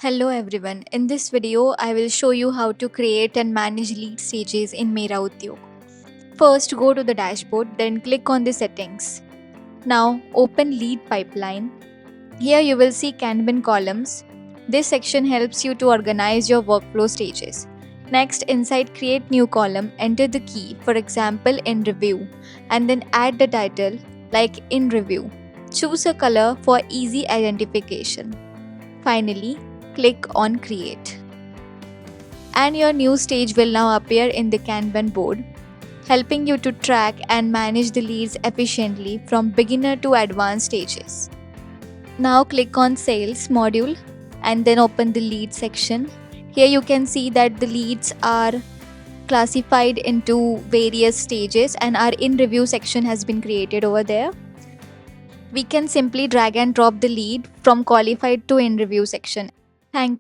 Hello everyone. In this video, I will show you how to create and manage lead stages in Mera Udyog. First, go to the dashboard, then click on the settings. Now, open lead pipeline. Here you will see Kanban columns. This section helps you to organize your workflow stages. Next, inside create new column, enter the key, for example in review, and then add the title like in review. Choose a color for easy identification. Finally, click on create. And your new stage will now appear in the Kanban board, helping you to track and manage the leads efficiently from beginner to advanced stages. Now click on sales module and then open the lead section. Here you can see that the leads are classified into various stages and our in review section has been created over there. We can simply drag and drop the lead from qualified to in review section. Thank you.